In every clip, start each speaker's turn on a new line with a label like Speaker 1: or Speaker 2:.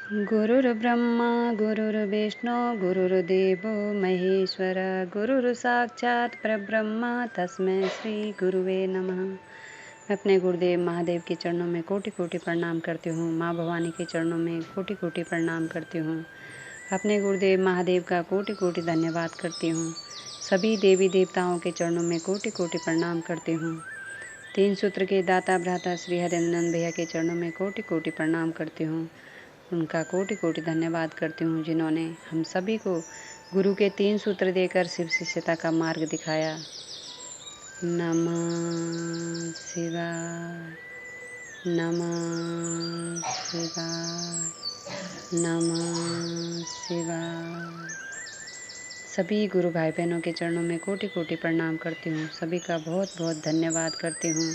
Speaker 1: गुरुर्ब्रह्मा गुरुर्विष्णु गुरुर्देवो महेश्वर गुरुर्साक्षात् परब्रह्म तस्मै श्री गुरुवे नमः। मैं अपने गुरुदेव महादेव के चरणों में कोटि कोटि प्रणाम करती हूँ। माँ भवानी के चरणों में कोटि कोटि प्रणाम करती हूँ। अपने गुरुदेव महादेव का कोटि कोटि धन्यवाद करती हूँ। सभी देवी देवताओं के चरणों में कोटि कोटि प्रणाम करती हूँ। 3 सूत्र के दाता भ्राता श्री हरिनंदन भैया के चरणों में कोटि कोटि प्रणाम करती हूँ। उनका कोटि कोटि धन्यवाद करती हूँ जिन्होंने हम सभी को गुरु के 3 सूत्र देकर शिव शिष्यता का मार्ग दिखाया। नमः शिवाय, नमः शिवाय, नमः शिवाय। सभी गुरु भाई बहनों के चरणों में कोटि कोटि प्रणाम करती हूँ। सभी का बहुत बहुत धन्यवाद करती हूँ।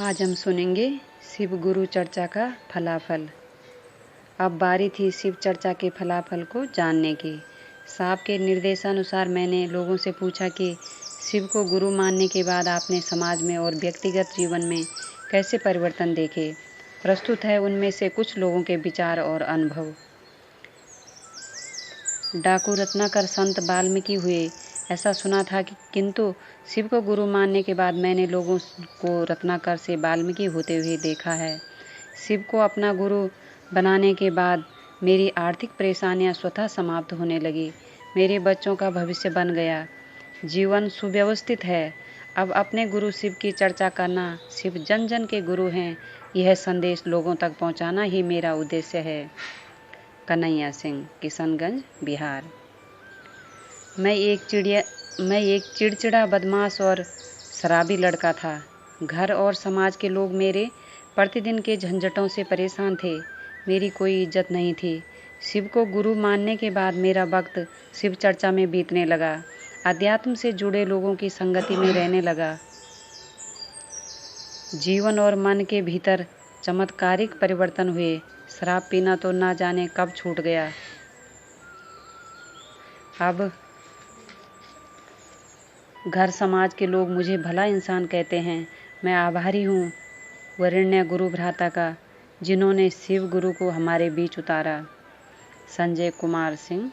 Speaker 1: आज हम सुनेंगे शिव गुरु चर्चा का फलाफल। अब बारी थी शिव चर्चा के फलाफल को जानने की। साहब के निर्देशानुसार मैंने लोगों से पूछा कि शिव को गुरु मानने के बाद आपने समाज में और व्यक्तिगत जीवन में कैसे परिवर्तन देखे। प्रस्तुत है उनमें से कुछ लोगों के विचार और अनुभव। डाकू रत्नाकर संत वाल्मीकि हुए ऐसा सुना था कि किंतु शिव को गुरु मानने के बाद मैंने लोगों को रत्नाकर से वाल्मीकि होते हुए देखा है। शिव को अपना गुरु बनाने के बाद मेरी आर्थिक परेशानियां स्वतः समाप्त होने लगी। मेरे बच्चों का भविष्य बन गया। जीवन सुव्यवस्थित है। अब अपने गुरु शिव की चर्चा करना, शिव जन जन के गुरु हैं, यह संदेश लोगों तक पहुंचाना ही मेरा उद्देश्य है। कन्हैया सिंह, किशनगंज, बिहार। मैं एक चिड़चिड़ा बदमाश और शराबी लड़का था। घर और समाज के लोग मेरे प्रतिदिन के झंझटों से परेशान थे। मेरी कोई इज्जत नहीं थी। शिव को गुरु मानने के बाद मेरा वक्त शिव चर्चा में बीतने लगा। अध्यात्म से जुड़े लोगों की संगति में रहने लगा। जीवन और मन के भीतर चमत्कारिक परिवर्तन हुए। शराब पीना तो ना जाने कब छूट गया। अब घर समाज के लोग मुझे भला इंसान कहते हैं। मैं आभारी हूँ वरेण्य गुरु भ्राता का, जिन्होंने शिव गुरु को हमारे बीच उतारा। संजय कुमार सिंह,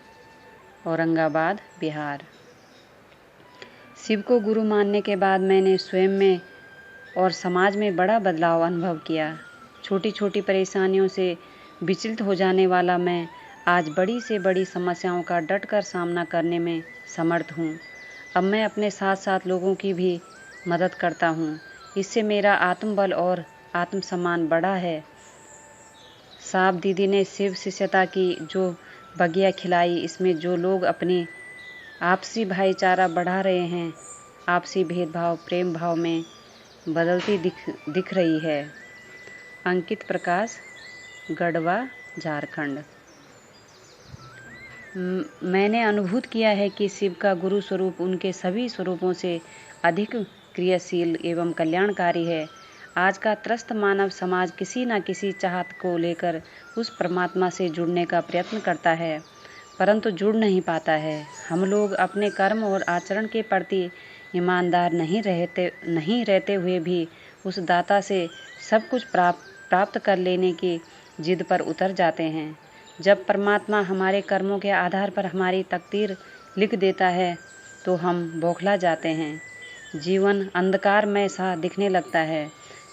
Speaker 1: औरंगाबाद, बिहार। शिव को गुरु मानने के बाद मैंने स्वयं में और समाज में बड़ा बदलाव अनुभव किया। छोटी छोटी परेशानियों से विचलित हो जाने वाला मैं आज बड़ी से बड़ी समस्याओं का डटकर सामना करने में समर्थ हूँ। अब मैं अपने साथ साथ लोगों की भी मदद करता हूँ। इससे मेरा आत्मबल और आत्मसम्मान बढ़ा है। साहब दीदी ने शिव शिष्यता की जो बगिया खिलाई, इसमें जो लोग अपनी आपसी भाईचारा बढ़ा रहे हैं, आपसी भेदभाव प्रेम भाव में बदलती दिख रही है। अंकित प्रकाश, गढ़वा, झारखंड। मैंने अनुभूत किया है कि शिव का गुरु स्वरूप उनके सभी स्वरूपों से अधिक क्रियाशील एवं कल्याणकारी है। आज का त्रस्त मानव समाज किसी न किसी चाहत को लेकर उस परमात्मा से जुड़ने का प्रयत्न करता है, परंतु जुड़ नहीं पाता है। हम लोग अपने कर्म और आचरण के प्रति ईमानदार नहीं रहते हुए भी उस दाता से सब कुछ प्राप्त कर लेने की जिद पर उतर जाते हैं। जब परमात्मा हमारे कर्मों के आधार पर हमारी तकदीर लिख देता है तो हम बौखला जाते हैं। जीवन अंधकारमय सा दिखने लगता है।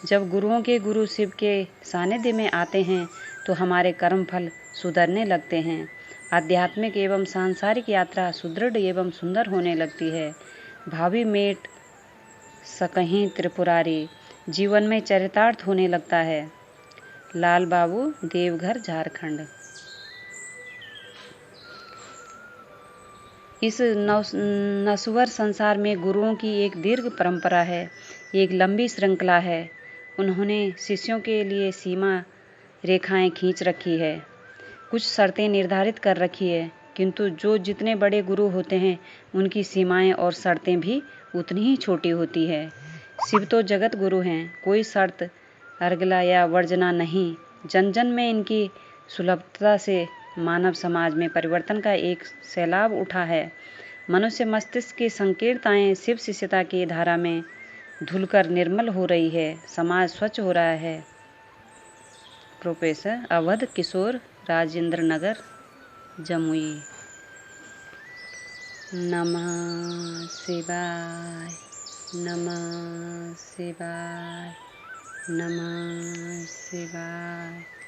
Speaker 1: जब गुरुओं के गुरु शिव के सानिध्य में आते हैं तो हमारे कर्म फल सुधरने लगते हैं। आध्यात्मिक एवं सांसारिक यात्रा सुदृढ़ एवं सुंदर होने लगती है। भावी मेट सकहीं त्रिपुरारी जीवन में चरितार्थ होने लगता है। लाल बाबू, देवघर, झारखंड। इस नश्वर संसार में गुरुओं की एक दीर्घ परंपरा है, एक लंबी श्रृंखला है। उन्होंने शिष्यों के लिए सीमा रेखाएं खींच रखी है, कुछ शर्तें निर्धारित कर रखी है, किंतु जो जितने बड़े गुरु होते हैं उनकी सीमाएं और शर्तें भी उतनी ही छोटी होती है। शिव तो जगत गुरु हैं, कोई शर्त अर्गला या वर्जना नहीं। जन जन में इनकी सुलभता से मानव समाज में परिवर्तन का एक सैलाब उठा है। मनुष्य मस्तिष्क की संकीर्णताएं शिव शिष्यता की धारा में धुलकर निर्मल हो रही है। समाज स्वच्छ हो रहा है। प्रोफेसर अवध किशोर, राजेंद्र नगर, जमुई। नमः शिवाय, नमः शिवाय, नमः शिवाय।